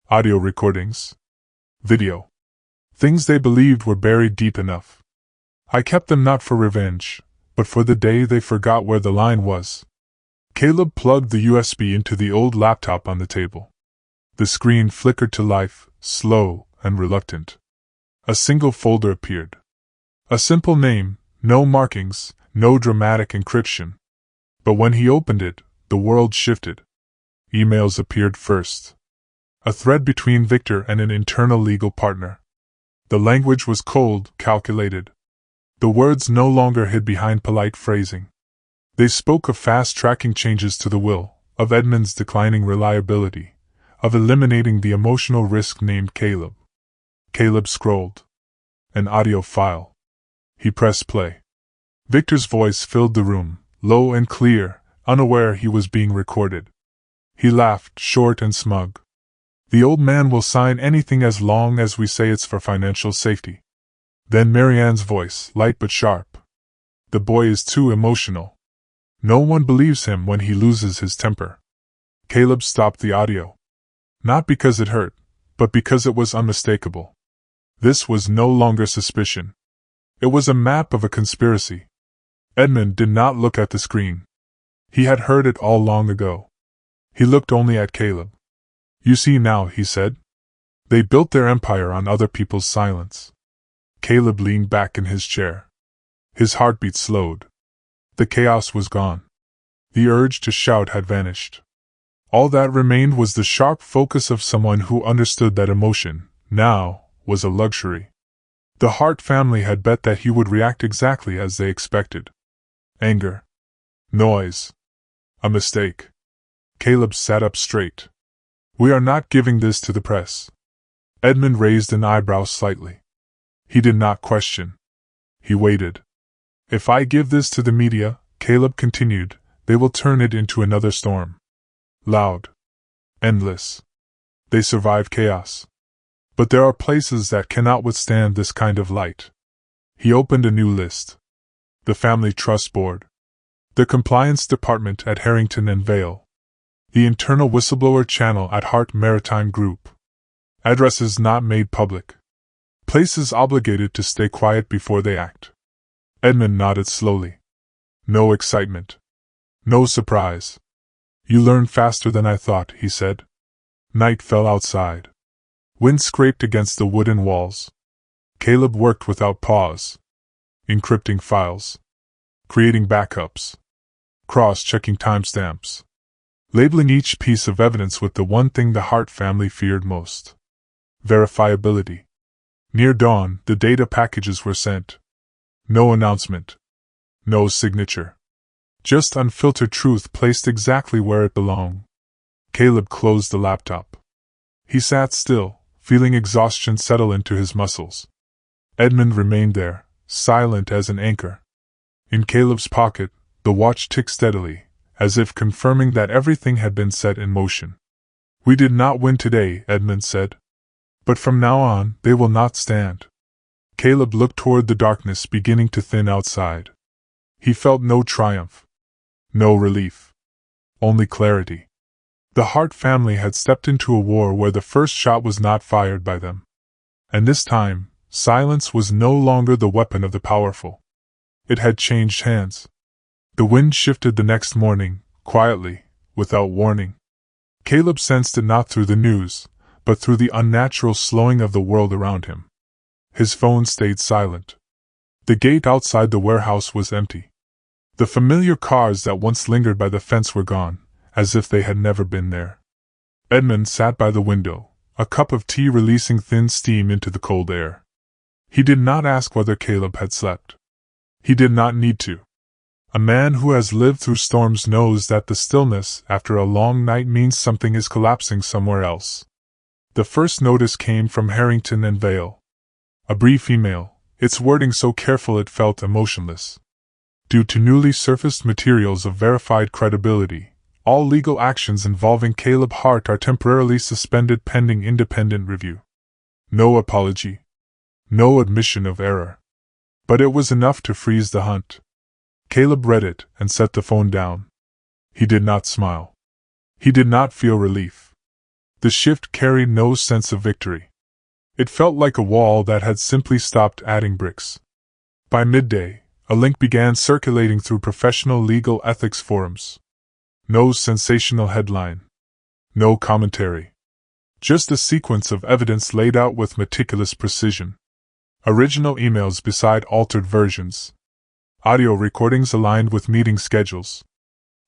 Audio recordings. Video. Things they believed were buried deep enough. "I kept them not for revenge, but for the day they forgot where the line was." Caleb plugged the USB into the old laptop on the table. The screen flickered to life, slow and reluctant. A single folder appeared. A simple name, no markings, no dramatic encryption. But when he opened it, the world shifted. Emails appeared first. A thread between Victor and an internal legal partner. The language was cold, calculated. The words no longer hid behind polite phrasing. They spoke of fast-tracking changes to the will, of Edmund's declining reliability, of eliminating the emotional risk named Caleb. Caleb scrolled. An audio file. He pressed play. Victor's voice filled the room, low and clear, unaware he was being recorded. He laughed, short and smug. "The old man will sign anything as long as we say it's for financial safety." Then Marianne's voice, light but sharp. "The boy is too emotional. No one believes him when he loses his temper." Caleb stopped the audio. Not because it hurt, but because it was unmistakable. This was no longer suspicion. It was a map of a conspiracy. Edmund did not look at the screen. He had heard it all long ago. He looked only at Caleb. "You see now," he said. "They built their empire on other people's silence." Caleb leaned back in his chair. His heartbeat slowed. The chaos was gone. The urge to shout had vanished. All that remained was the sharp focus of someone who understood that emotion, now, was a luxury. The Hart family had bet that he would react exactly as they expected. Anger. Noise. A mistake. Caleb sat up straight. We are not giving this to the press. Edmund raised an eyebrow slightly. He did not question. He waited. If I give this to the media, Caleb continued, they will turn it into another storm. Loud. Endless. They survive chaos. But there are places that cannot withstand this kind of light. He opened a new list. The Family Trust Board. The Compliance Department at Harrington and Vale. The Internal Whistleblower Channel at Hart Maritime Group. Addresses not made public. Places obligated to stay quiet before they act. Edmund nodded slowly. No excitement. No surprise. You learn faster than I thought, he said. Night fell outside. Wind scraped against the wooden walls. Caleb worked without pause. Encrypting files. Creating backups. Cross-checking timestamps. Labeling each piece of evidence with the one thing the Hart family feared most. Verifiability. Near dawn, the data packages were sent. No announcement. No signature. Just unfiltered truth placed exactly where it belonged. Caleb closed the laptop. He sat still, feeling exhaustion settle into his muscles. Edmund remained there, silent as an anchor. In Caleb's pocket, the watch ticked steadily, as if confirming that everything had been set in motion. We did not win today, Edmund said. But from now on, they will not stand. Caleb looked toward the darkness beginning to thin outside. He felt no triumph. No relief. Only clarity. The Hart family had stepped into a war where the first shot was not fired by them. And this time, silence was no longer the weapon of the powerful. It had changed hands. The wind shifted the next morning, quietly, without warning. Caleb sensed it not through the news, but through the unnatural slowing of the world around him. His phone stayed silent. The gate outside the warehouse was empty. The familiar cars that once lingered by the fence were gone, as if they had never been there. Edmund sat by the window, a cup of tea releasing thin steam into the cold air. He did not ask whether Caleb had slept. He did not need to. A man who has lived through storms knows that the stillness after a long night means something is collapsing somewhere else. The first notice came from Harrington and Vale. A brief email, its wording so careful it felt emotionless. Due to newly surfaced materials of verified credibility, all legal actions involving Caleb Hart are temporarily suspended pending independent review. No apology. No admission of error. But it was enough to freeze the hunt. Caleb read it and set the phone down. He did not smile. He did not feel relief. The shift carried no sense of victory. It felt like a wall that had simply stopped adding bricks. By midday, a link began circulating through professional legal ethics forums. No sensational headline. No commentary. Just a sequence of evidence laid out with meticulous precision. Original emails beside altered versions. Audio recordings aligned with meeting schedules.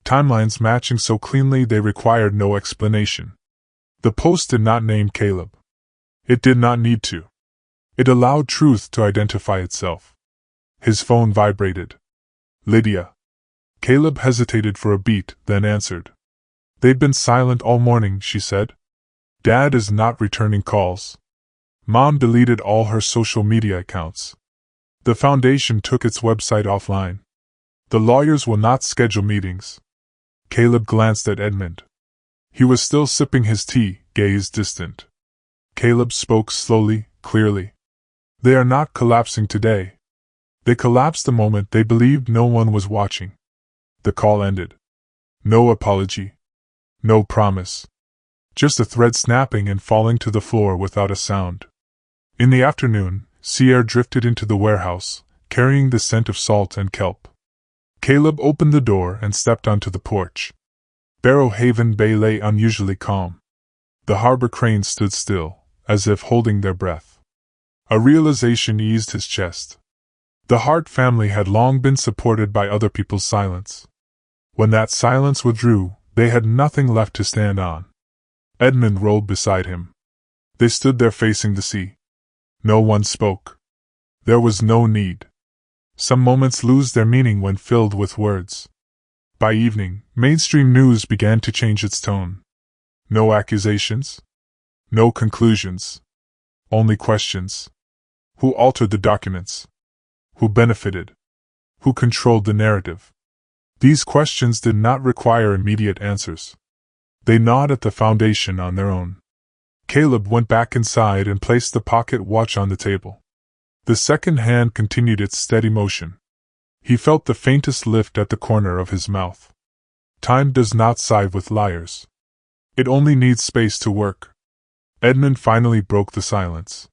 Timelines matching so cleanly they required no explanation. The post did not name Caleb. It did not need to. It allowed truth to identify itself. His phone vibrated. Lydia. Caleb hesitated for a beat, then answered. They've been silent all morning, she said. Dad is not returning calls. Mom deleted all her social media accounts. The foundation took its website offline. The lawyers will not schedule meetings. Caleb glanced at Edmund. He was still sipping his tea, gaze distant. Caleb spoke slowly, clearly. They are not collapsing today. They collapsed the moment they believed no one was watching. The call ended. No apology. No promise. Just a thread snapping and falling to the floor without a sound. In the afternoon, sea air drifted into the warehouse, carrying the scent of salt and kelp. Caleb opened the door and stepped onto the porch. Barrow Haven Bay lay unusually calm. The harbor cranes stood still, as if holding their breath. A realization eased his chest. The Hart family had long been supported by other people's silence. When that silence withdrew, they had nothing left to stand on. Edmund rolled beside him. They stood there facing the sea. No one spoke. There was no need. Some moments lose their meaning when filled with words. By evening, mainstream news began to change its tone. No accusations. No conclusions. Only questions. Who altered the documents? Who benefited? Who controlled the narrative? These questions did not require immediate answers. They gnawed at the foundation on their own. Caleb went back inside and placed the pocket watch on the table. The second hand continued its steady motion. He felt the faintest lift at the corner of his mouth. Time does not side with liars. It only needs space to work. Edmund finally broke the silence.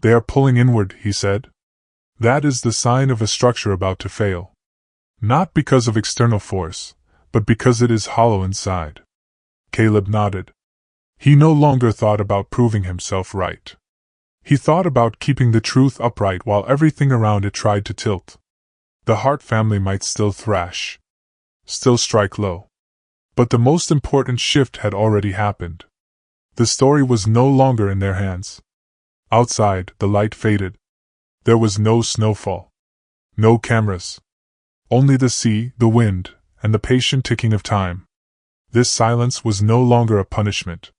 They are pulling inward, he said. That is the sign of a structure about to fail. Not because of external force, but because it is hollow inside. Caleb nodded. He no longer thought about proving himself right. He thought about keeping the truth upright while everything around it tried to tilt. The Hart family might still thrash, still strike low. But the most important shift had already happened. The story was no longer in their hands. Outside, the light faded. There was no snowfall. No cameras. Only the sea, the wind, and the patient ticking of time. This silence was no longer a punishment.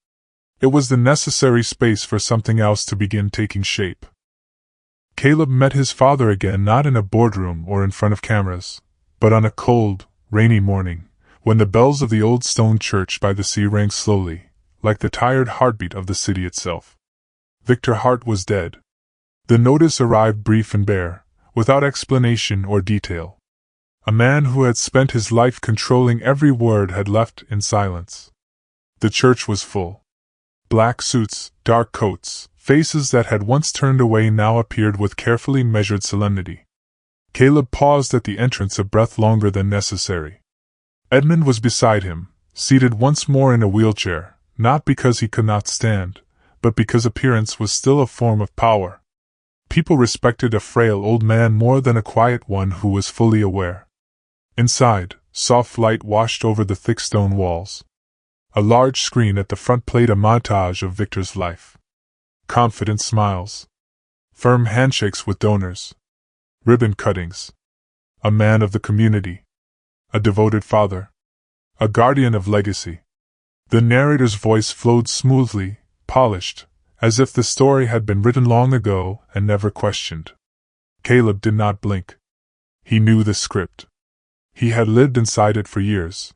It was the necessary space for something else to begin taking shape. Caleb met his father again, not in a boardroom or in front of cameras, but on a cold, rainy morning, when the bells of the old stone church by the sea rang slowly, like the tired heartbeat of the city itself. Victor Hart was dead. The notice arrived brief and bare, without explanation or detail. A man who had spent his life controlling every word had left in silence. The church was full. Black suits, dark coats, faces that had once turned away now appeared with carefully measured solemnity. Caleb paused at the entrance a breath longer than necessary. Edmund was beside him, seated once more in a wheelchair, not because he could not stand, but because appearance was still a form of power. People respected a frail old man more than a quiet one who was fully aware. Inside, soft light washed over the thick stone walls. A large screen at the front played a montage of Victor's life. Confident smiles. Firm handshakes with donors. Ribbon cuttings. A man of the community. A devoted father. A guardian of legacy. The narrator's voice flowed smoothly, polished, as if the story had been written long ago and never questioned. Caleb did not blink. He knew the script. He had lived inside it for years.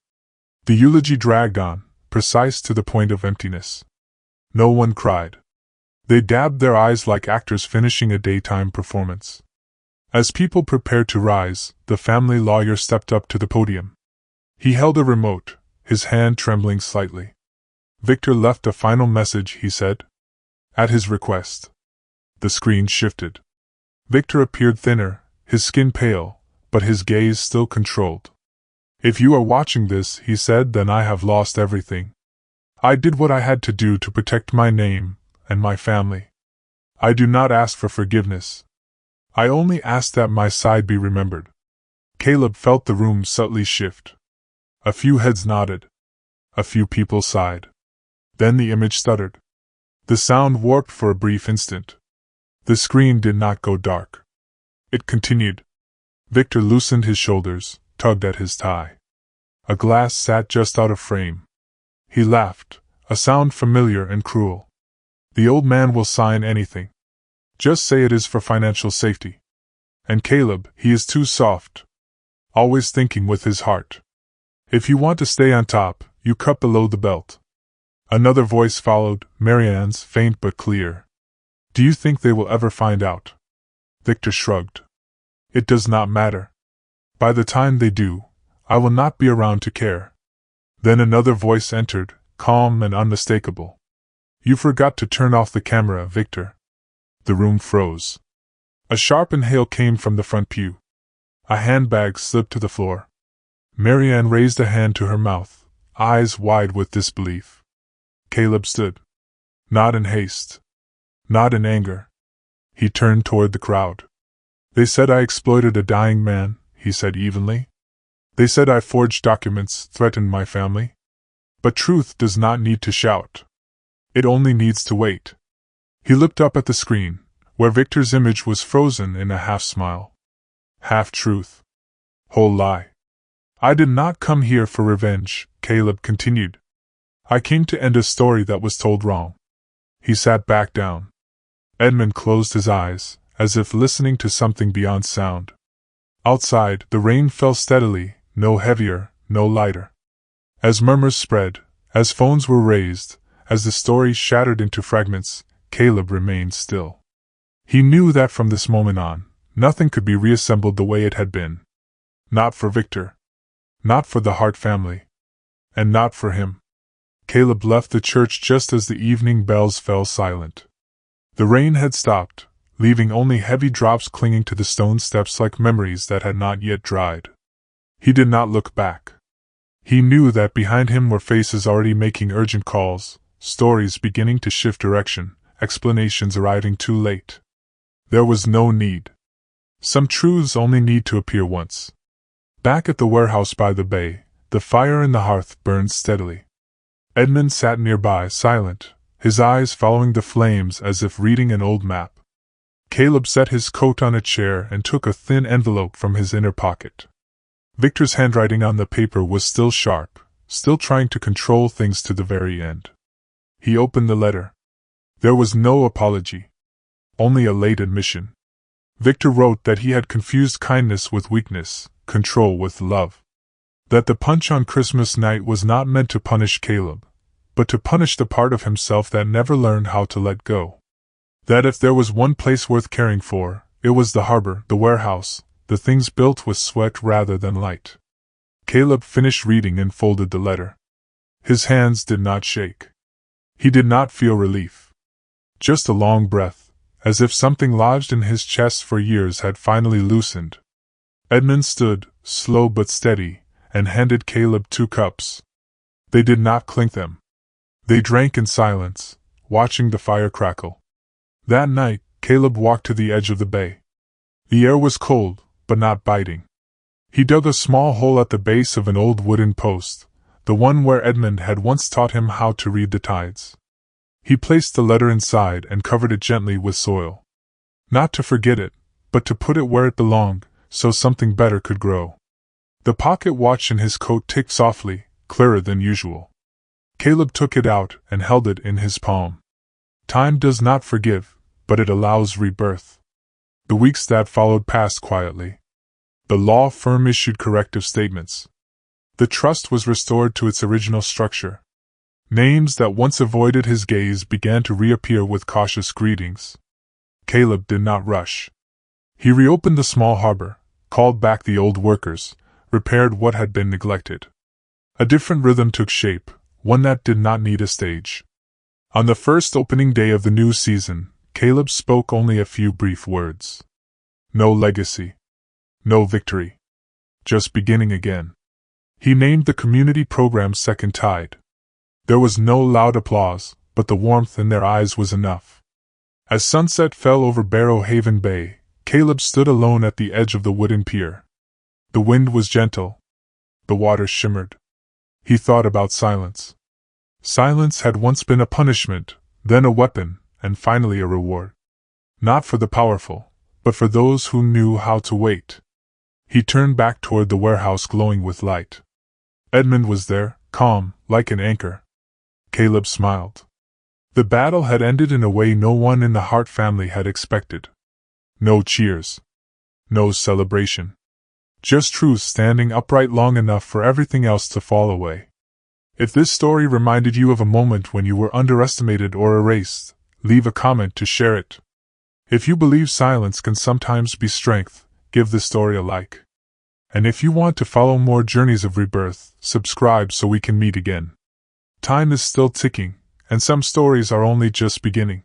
The eulogy dragged on, precise to the point of emptiness. No one cried. They dabbed their eyes like actors finishing a daytime performance. As people prepared to rise, the family lawyer stepped up to the podium. He held a remote, his hand trembling slightly. Victor left a final message, he said. At his request. The screen shifted. Victor appeared thinner, his skin pale, but his gaze still controlled. If you are watching this, he said, then I have lost everything. I did what I had to do to protect my name and my family. I do not ask for forgiveness. I only ask that my side be remembered. Caleb felt the room subtly shift. A few heads nodded. A few people sighed. Then the image stuttered. The sound warped for a brief instant. The screen did not go dark. It continued. Victor loosened his shoulders, tugged at his tie. A glass sat just out of frame. He laughed, a sound familiar and cruel. The old man will sign anything. Just say it is for financial safety. And Caleb, he is too soft. Always thinking with his heart. If you want to stay on top, you cut below the belt. Another voice followed, Marianne's, faint but clear. Do you think they will ever find out? Victor shrugged. It does not matter. By the time they do, I will not be around to care. Then another voice entered, calm and unmistakable. You forgot to turn off the camera, Victor. The room froze. A sharp inhale came from the front pew. A handbag slipped to the floor. Marianne raised a hand to her mouth, eyes wide with disbelief. Caleb stood. Not in haste. Not in anger. He turned toward the crowd. They said I exploited a dying man, he said evenly. They said I forged documents, threatened my family. But truth does not need to shout. It only needs to wait. He looked up at the screen, where Victor's image was frozen in a half-smile. Half-truth. Whole lie. I did not come here for revenge, Caleb continued. I came to end a story that was told wrong. He sat back down. Edmund closed his eyes, as if listening to something beyond sound. Outside, the rain fell steadily, no heavier, no lighter. As murmurs spread, as phones were raised, as the story shattered into fragments, Caleb remained still. He knew that from this moment on, nothing could be reassembled the way it had been. Not for Victor. Not for the Hart family. And not for him. Caleb left the church just as the evening bells fell silent. The rain had stopped, leaving only heavy drops clinging to the stone steps like memories that had not yet dried. He did not look back. He knew that behind him were faces already making urgent calls, stories beginning to shift direction, explanations arriving too late. There was no need. Some truths only need to appear once. Back at the warehouse by the bay, the fire in the hearth burned steadily. Edmund sat nearby, silent, his eyes following the flames as if reading an old map. Caleb set his coat on a chair and took a thin envelope from his inner pocket. Victor's handwriting on the paper was still sharp, still trying to control things to the very end. He opened the letter. There was no apology. Only a late admission. Victor wrote that he had confused kindness with weakness, control with love. That the punch on Christmas night was not meant to punish Caleb, but to punish the part of himself that never learned how to let go. That if there was one place worth caring for, it was the harbor, the warehouse, the things built with sweat rather than light. Caleb finished reading and folded the letter. His hands did not shake. He did not feel relief. Just a long breath, as if something lodged in his chest for years had finally loosened. Edmund stood, slow but steady, and handed Caleb 2 cups. They did not clink them. They drank in silence, watching the fire crackle. That night, Caleb walked to the edge of the bay. The air was cold, but not biting. He dug a small hole at the base of an old wooden post, the one where Edmund had once taught him how to read the tides. He placed the letter inside and covered it gently with soil. Not to forget it, but to put it where it belonged, so something better could grow. The pocket watch in his coat ticked softly, clearer than usual. Caleb took it out and held it in his palm. Time does not forgive, but it allows rebirth. The weeks that followed passed quietly. The law firm issued corrective statements. The trust was restored to its original structure. Names that once avoided his gaze began to reappear with cautious greetings. Caleb did not rush. He reopened the small harbor, called back the old workers, repaired what had been neglected. A different rhythm took shape, one that did not need a stage. On the first opening day of the new season, Caleb spoke only a few brief words. No legacy. No victory. Just beginning again. He named the community program Second Tide. There was no loud applause, but the warmth in their eyes was enough. As sunset fell over Barrow Haven Bay, Caleb stood alone at the edge of the wooden pier. The wind was gentle. The water shimmered. He thought about silence. Silence had once been a punishment, then a weapon, and finally a reward. Not for the powerful, but for those who knew how to wait. He turned back toward the warehouse glowing with light. Edmund was there, calm, like an anchor. Caleb smiled. The battle had ended in a way no one in the Hart family had expected. No cheers. No celebration. Just truth standing upright long enough for everything else to fall away. If this story reminded you of a moment when you were underestimated or erased, leave a comment to share it. If you believe silence can sometimes be strength, give this story a like. And if you want to follow more journeys of rebirth, subscribe so we can meet again. Time is still ticking, and some stories are only just beginning.